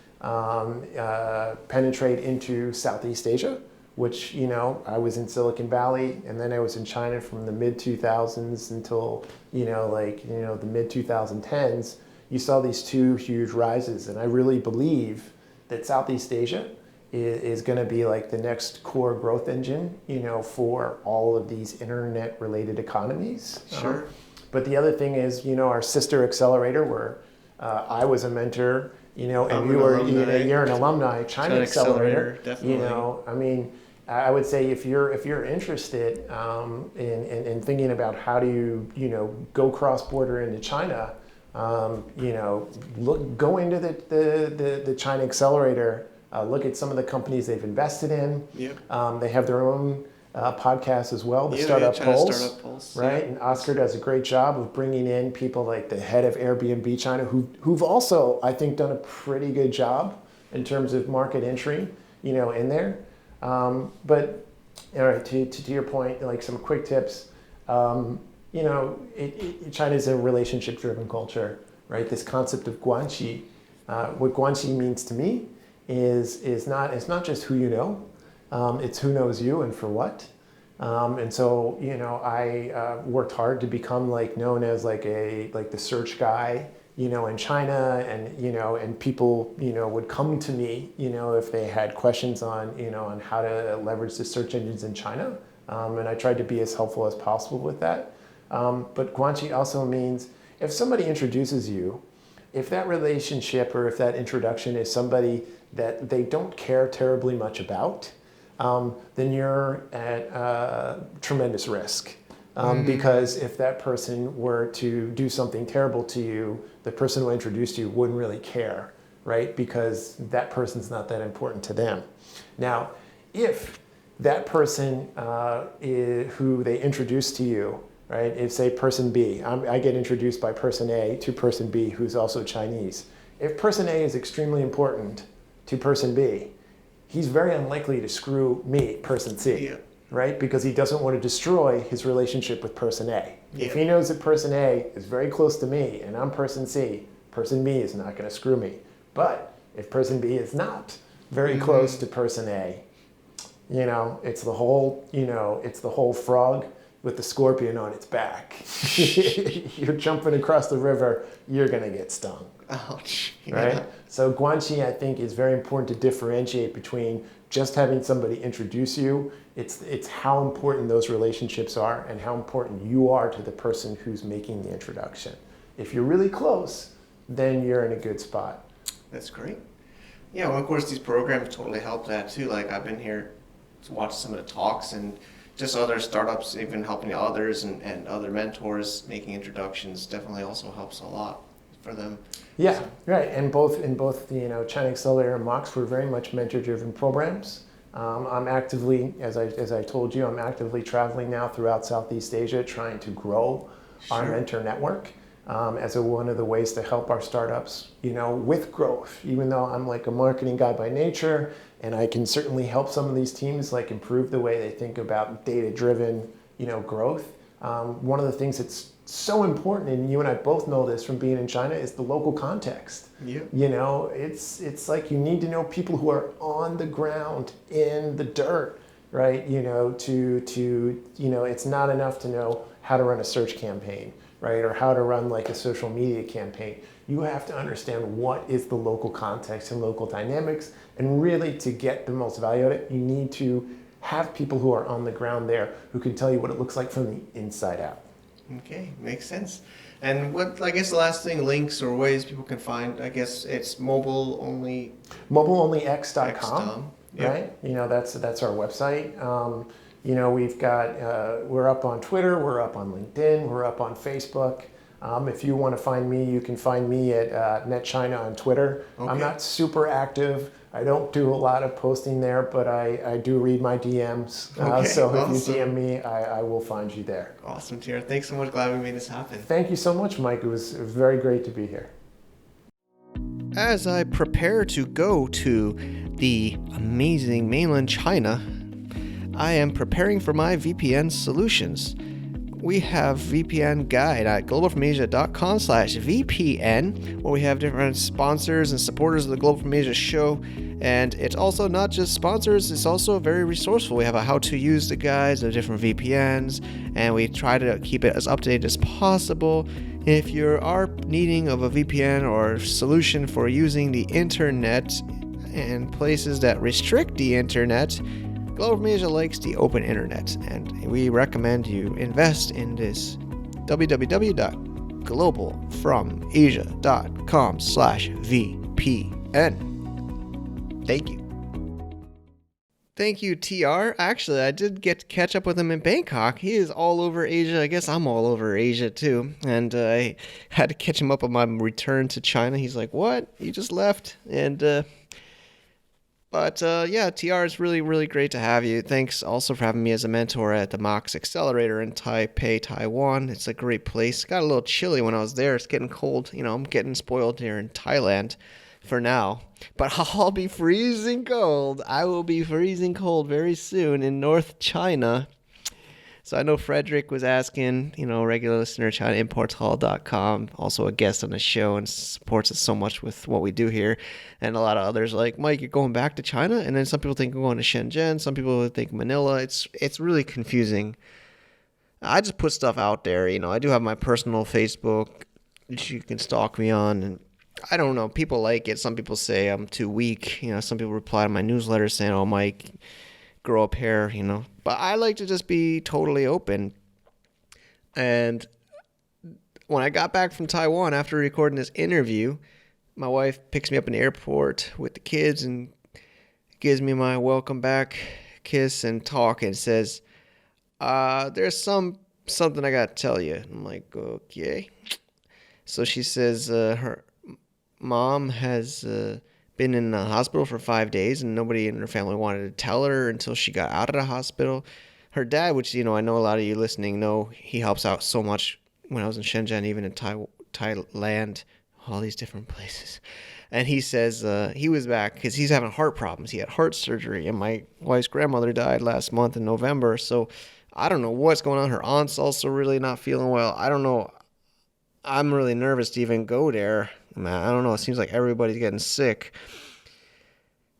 penetrate into Southeast Asia, which, I was in Silicon Valley, and then I was in China from the mid-2000s until, the mid-2010s. You saw these two huge rises, and I really believe that Southeast Asia is going to be like the next core growth engine, for all of these internet-related economies. Sure. But the other thing is, our sister accelerator, where I was a mentor, and you're an alumni, China Accelerator. Definitely. I mean, I would say if you're interested in thinking about how do you go cross border into China, go into the China Accelerator. Look at some of the companies they've invested in. Yep. They have their own podcast as well, the Startup Pulse, Pulse, right? Yeah. And Oscar does a great job of bringing in people like the head of Airbnb China, who've also, I think, done a pretty good job in terms of market entry, in there. But all right, to your point, like some quick tips. China's a relationship-driven culture, right? This concept of guanxi, what guanxi means to me is not just who you know, it's who knows you and for what. And so, I worked hard to become known as the search guy, in China, and people, would come to me, if they had questions on how to leverage the search engines in China. And I tried to be as helpful as possible with that. But guanxi also means if somebody introduces you, if that relationship or if that introduction is somebody that they don't care terribly much about, then you're at tremendous risk. Because if that person were to do something terrible to you, the person who introduced you wouldn't really care, right? Because that person's not that important to them. Now, if that person who they introduced to you, right? If say person B, I get introduced by person A to person B, who's also Chinese. If person A is extremely important to person B, he's very unlikely to screw me, person C. Yeah. Right? Because he doesn't want to destroy his relationship with person A. Yeah. If he knows that person A is very close to me and I'm person C, person B is not going to screw me. But if person B is not very close to person A, it's the whole frog with the scorpion on its back. You're jumping across the river, you're going to get stung. Ouch. Yeah. Right? So guanxi, I think, is very important to differentiate between just having somebody introduce you. It's how important those relationships are and how important you are to the person who's making the introduction. If you're really close, then you're in a good spot. That's great. Yeah, well, of course, these programs totally help that too. Like I've been here to watch some of the talks and just other startups, even helping others and other mentors making introductions definitely also helps a lot for them. Yeah, right. And in both China Accelerator and Mox were very much mentor-driven programs. I'm actively, as I told you, I'm actively traveling now throughout Southeast Asia, trying to grow our mentor network as one of the ways to help our startups, with growth. Even though I'm like a marketing guy by nature, and I can certainly help some of these teams like improve the way they think about data-driven, growth. One of the things that's so important, and you and I both know this from being in China, is the local context. Yeah. It's like you need to know people who are on the ground in the dirt, right? It's not enough to know how to run a search campaign, right? Or how to run like a social media campaign. You have to understand what is the local context and local dynamics, and really to get the most value out of it, you need to have people who are on the ground there who can tell you what it looks like from the inside out. Okay, makes sense. And what, I guess the last thing, links or ways people can find, I guess it's mobile only. MobileOnlyX.com, Yep. right? That's our website. We're up on Twitter, we're up on LinkedIn, we're up on Facebook. If you want to find me, you can find me at NetChina on Twitter. Okay. I'm not super active. I don't do a lot of posting there, but I do read my DMs. Okay, So awesome. if you DM me, I will find you there. Awesome, TR. Thanks so much. Glad we made this happen. Thank you so much, Mike. It was very great to be here. As I prepare to go to the amazing mainland China, I am preparing for my VPN solutions. We have VPN guide at globalfromasia.com/VPN, where we have different sponsors and supporters of the Global from Asia show. And it's also not just sponsors, it's also very resourceful. We have a how to use the guides of different VPNs, and we try to keep it as up to date as possible. If you are needing of a VPN or solution for using the internet and places that restrict the internet, Global from Asia likes the open internet, and we recommend you invest in this www.globalfromasia.com/VPN. Thank you. Thank you, TR. Actually, I did get to catch up with him in Bangkok. He is all over Asia. I guess I'm all over Asia too. And I had to catch him up on my return to China. He's like, "What? You just left?" But TR, it's really, really great to have you. Thanks also for having me as a mentor at the Mox Accelerator in Taipei, Taiwan. It's a great place. Got a little chilly when I was there. It's getting cold. I'm getting spoiled here in Thailand for now. But I'll be freezing cold. I will be freezing cold very soon in North China. So I know Frederick was asking, regular listener, ChinaImportsHall.com, also a guest on the show and supports us so much with what we do here. And a lot of others like, Mike, you're going back to China? And then some people think we're going to Shenzhen. Some people think Manila. It's really confusing. I just put stuff out there. I do have my personal Facebook, which you can stalk me on. And I don't know. People like it. Some people say I'm too weak. Some people reply to my newsletter saying, "Oh, Mike, grow up hair," But I like to just be totally open. And when I got back from Taiwan after recording this interview, my wife picks me up in the airport with the kids and gives me my welcome back kiss and talk and says, there's something I got to tell you. I'm like, okay. So she says her mom has been in the hospital for 5 days, and nobody in her family wanted to tell her until she got out of the hospital. Her dad, which, I know a lot of you listening know, he helps out so much when I was in Shenzhen, even in Thailand, all these different places. And he says he was back because he's having heart problems. He had heart surgery, and my wife's grandmother died last month in November. So I don't know what's going on. Her aunt's also really not feeling well. I don't know. I'm really nervous to even go there. Man, I don't know. It seems like everybody's getting sick.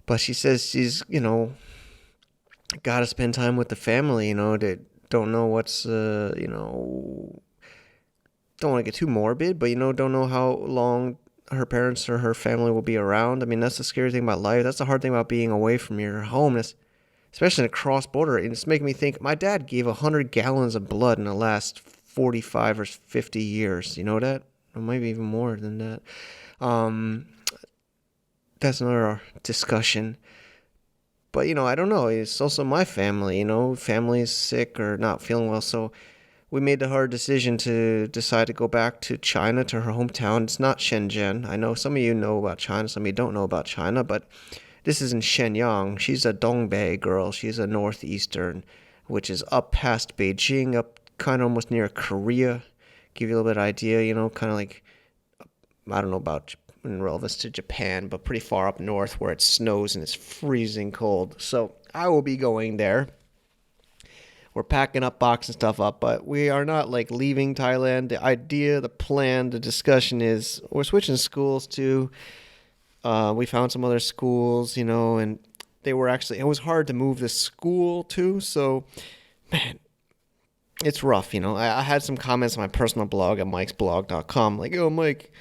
But she says she's, got to spend time with the family, that don't know what's, don't want to get too morbid, but, don't know how long her parents or her family will be around. I mean, that's the scary thing about life. That's the hard thing about being away from your home, especially in a cross-border. And it's making me think, my dad gave 100 gallons of blood in the last 45 or 50 years. You know that? Or maybe even more than that. That's another discussion. But, I don't know. It's also my family, family is sick or not feeling well. So we made the hard decision to decide to go back to China, to her hometown. It's not Shenzhen. I know some of you know about China. Some of you don't know about China. But this is in Shenyang. She's a Dongbei girl. She's a northeastern, which is up past Beijing, up kind of almost near Korea. Give you a little bit of idea, kind of like, I don't know about in relevance to Japan, but pretty far up north where it snows and it's freezing cold. So I will be going there. We're packing up, boxing stuff up, but we are not like leaving Thailand. The idea, the plan, the discussion is we're switching schools too. We found some other schools, and it was hard to move the school too. So, man, it's rough, I had some comments on my personal blog at mikesblog.com like, "Oh, Mike,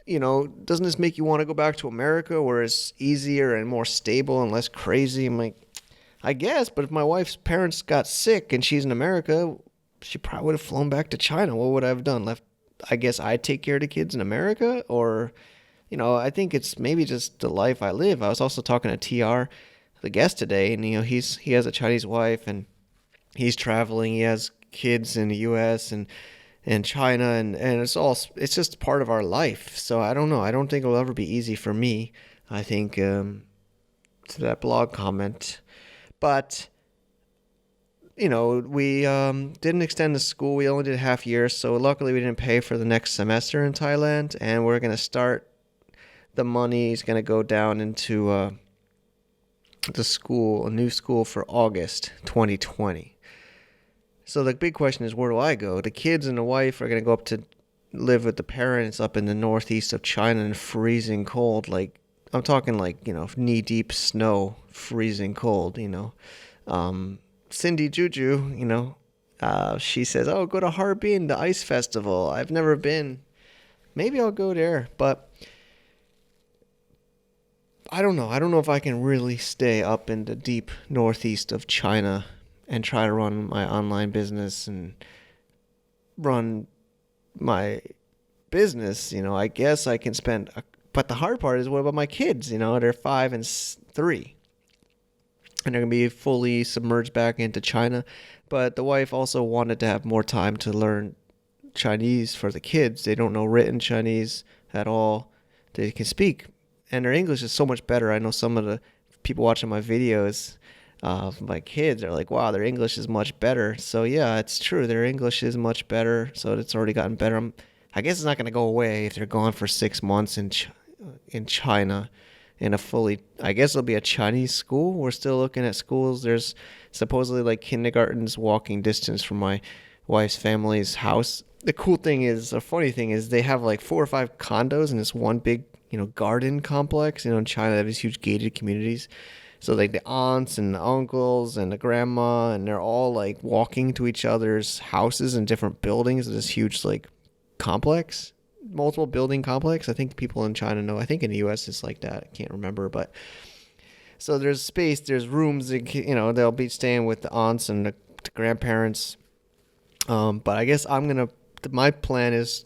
doesn't this make you want to go back to America where it's easier and more stable and less crazy?" I'm like, I guess, but if my wife's parents got sick and she's in America, she probably would have flown back to China. What would I have done? I guess I'd take care of the kids in America? Or, I think it's maybe just the life I live. I was also talking to TR, the guest today, and, he has a Chinese wife and he's traveling. He has kids in the U.S. and China, and it's just part of our life. So I don't know. I don't think it'll ever be easy for me. I think, to that blog comment. But, we didn't extend the school. We only did half year. So luckily we didn't pay for the next semester in Thailand. And we're going to start, the money is going to go down into a new school for August 2020. So the big question is, where do I go? The kids and the wife are going to go up to live with the parents up in the northeast of China in freezing cold, like, I'm talking like, knee-deep snow, freezing cold, Cindy Juju, she says, "Oh, go to Harbin, the ice festival. I've never been. Maybe I'll go there." But I don't know. I don't know if I can really stay up in the deep northeast of China and try to run my online business and run my business. I guess I can spend but the hard part is, what about my kids? They're 5 and 3. And they're going to be fully submerged back into China. But the wife also wanted to have more time to learn Chinese for the kids. They don't know written Chinese at all. They can speak. And their English is so much better. I know some of the people watching my videos of my kids are like, wow, their English is much better. So yeah, it's true. Their English is much better. So it's already gotten better. I guess it's not going to go away if they're gone for 6 months in China in I guess it'll be a Chinese school. We're still looking at schools. There's supposedly like kindergartens walking distance from my wife's family's house. The funny thing is they have like 4 or 5 condos in this one big, garden complex. In China they have these huge gated communities. So like the aunts and the uncles and the grandma, and they're all like walking to each other's houses in different buildings of this huge like complex. Multiple building complex. I think people in China know. I think in the U.S. it's like that. I can't remember, but so there's space, there's rooms. They'll be staying with the aunts and the grandparents. But I guess my plan is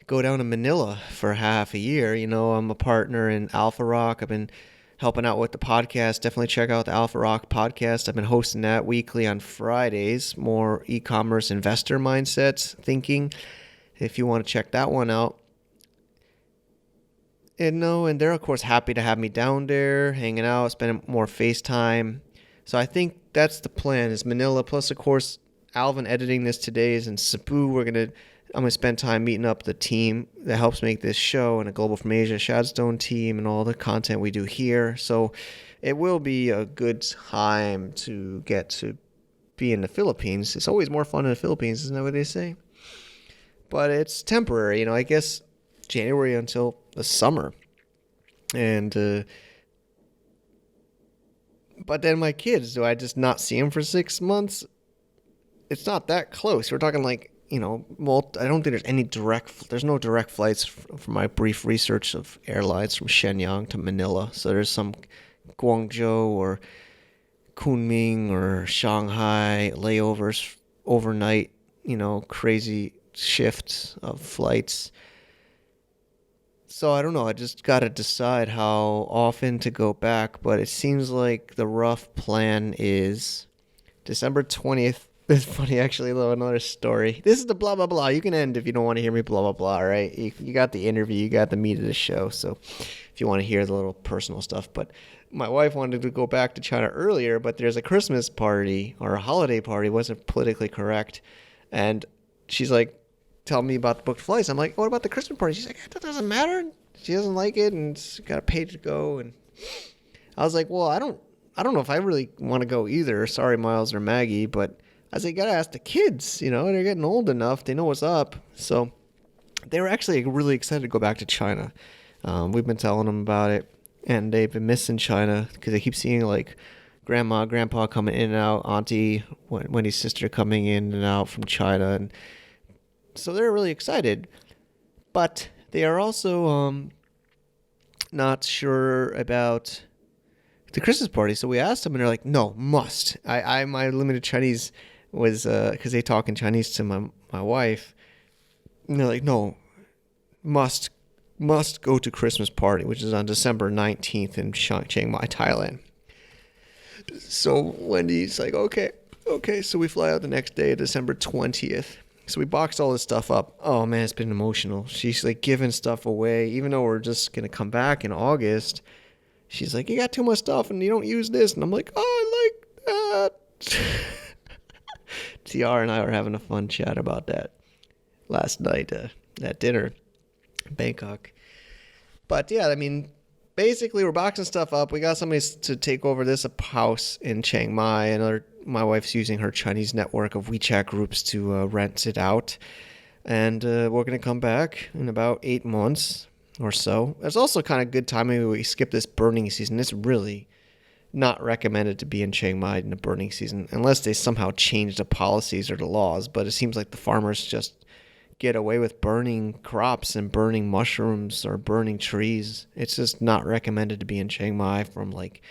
go down to Manila for half a year. I'm a partner in Alpha Rock. I've been helping out with the podcast. Definitely check out the Alpha Rock podcast. I've been hosting that weekly on Fridays. More e-commerce investor mindsets thinking. If you want to check that one out. And they're of course happy to have me down there, hanging out, spending more FaceTime. So I think that's the plan, is Manila. Plus, of course, Alvin editing this today is in Cebu. I'm gonna spend time meeting up the team that helps make this show, and a Global from Asia Shadstone team, and all the content we do here. So it will be a good time to get to be in the Philippines. It's always more fun in the Philippines, isn't that what they say? But it's temporary, I guess January until the summer. And, but then my kids, do I just not see them for 6 months? It's not that close. We're talking like, I don't think there's no direct flights from my brief research of airlines from Shenyang to Manila. So there's some Guangzhou or Kunming or Shanghai layovers overnight, crazy shifts of flights. So I don't know. I just got to decide how often to go back. But it seems like the rough plan is December 20th It's funny, actually, though, another story. This is the blah, blah, blah. You can end if you don't want to hear me blah, blah, blah, right? You got the interview. You got the meat of the show. So if you want to hear the little personal stuff. But my wife wanted to go back to China earlier, but there's a Christmas party or a holiday party. Wasn't politically correct. And she's like, telling me about the booked flights. I'm like, what about the Christmas party? She's like, that doesn't matter. She doesn't like it and she's got a page to go. And I was like, well, I don't know if I really want to go either. Sorry, Miles or Maggie, but I was like, you gotta ask the kids, you know, they're getting old enough. They know what's up. So they were actually really excited to go back to China. We've been telling them about it, and they've been missing China because they keep seeing like grandma, grandpa coming in and out, auntie, Wendy's sister coming in and out from China. And so they're really excited, but they are also not sure about the Christmas party. So we asked them, and they're like, no, must. My limited Chinese was because they talk in Chinese to my wife, and they're like, no, must go to Christmas party, which is on December 19th in Chiang Mai, Thailand. So Wendy's like, okay. So we fly out the next day, December 20th. So we boxed all this stuff up. Oh man, it's been emotional. She's like giving stuff away, even though we're just gonna come back in August. She's like, you got too much stuff and you don't use this. And I'm like, oh, I like that. TR and I were having a fun chat about that last night at dinner in Bangkok. But yeah, I mean, basically we're boxing stuff up. We got somebody to take over this house in Chiang Mai. And my wife's using her Chinese network of WeChat groups to rent it out. And we're going to come back in about 8 months or so. It's also kind of good timing. We skip this burning season. It's really not recommended to be in Chiang Mai in the burning season unless they somehow change the policies or the laws. But it seems like the farmers just get away with burning crops and burning mushrooms or burning trees. It's just not recommended to be in Chiang Mai from like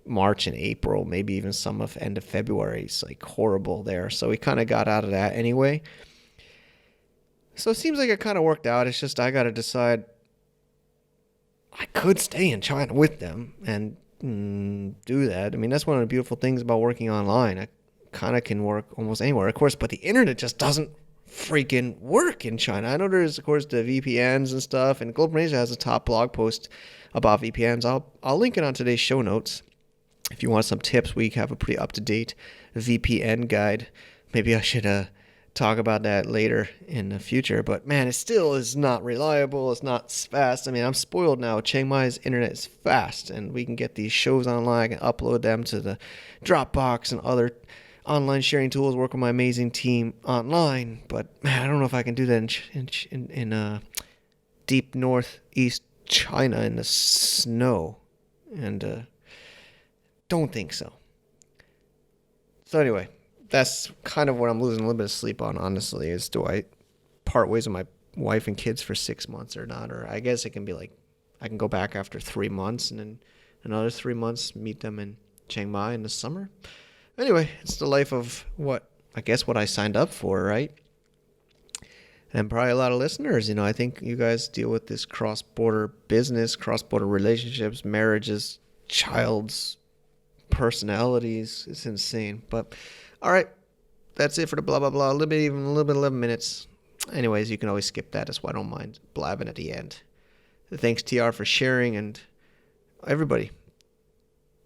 March and April, maybe even some of end of February. It's like horrible there. So we kind of got out of that anyway. So it seems like it kind of worked out. It's just I got to decide. I could stay in China with them and do that. I mean, that's one of the beautiful things about working online. I kind of can work almost anywhere, of course, but the internet just doesn't freaking work in China. I know there's, of course, the VPNs and stuff, and Global Asia has a top blog post about VPNs. I'll link it on today's show notes. If you want some tips, we have a pretty up-to-date VPN guide. Maybe I should talk about that later in the future. But man, it still is not reliable. It's not fast. I mean, I'm spoiled now. Chiang Mai's internet is fast, and we can get these shows online. I can upload them to the Dropbox and other online sharing tools. Work with my amazing team online. But man, I don't know if I can do that in deep northeast China in the snow, and don't think so. So anyway, that's kind of what I'm losing a little bit of sleep on, honestly, is do I part ways with my wife and kids for 6 months or not? Or I guess it can be like I can go back after 3 months and then another 3 months, meet them in Chiang Mai in the summer. Anyway, it's the life of what I signed up for, right? And probably a lot of listeners, I think you guys deal with this cross-border business, cross-border relationships, marriages, child's personalities. It's insane. But all right, that's it for the blah blah blah. A little bit 11 minutes. Anyways, you can always skip that. That's why I don't mind blabbing at the end. Thanks TR for sharing, and everybody,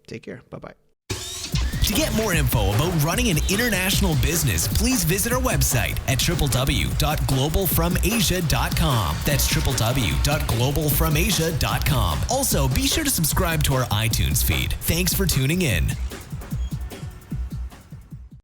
take care. Bye bye. To get more info about running an international business, please visit our website at www.globalfromasia.com. That's www.globalfromasia.com. Also, be sure to subscribe to our iTunes feed. Thanks for tuning in.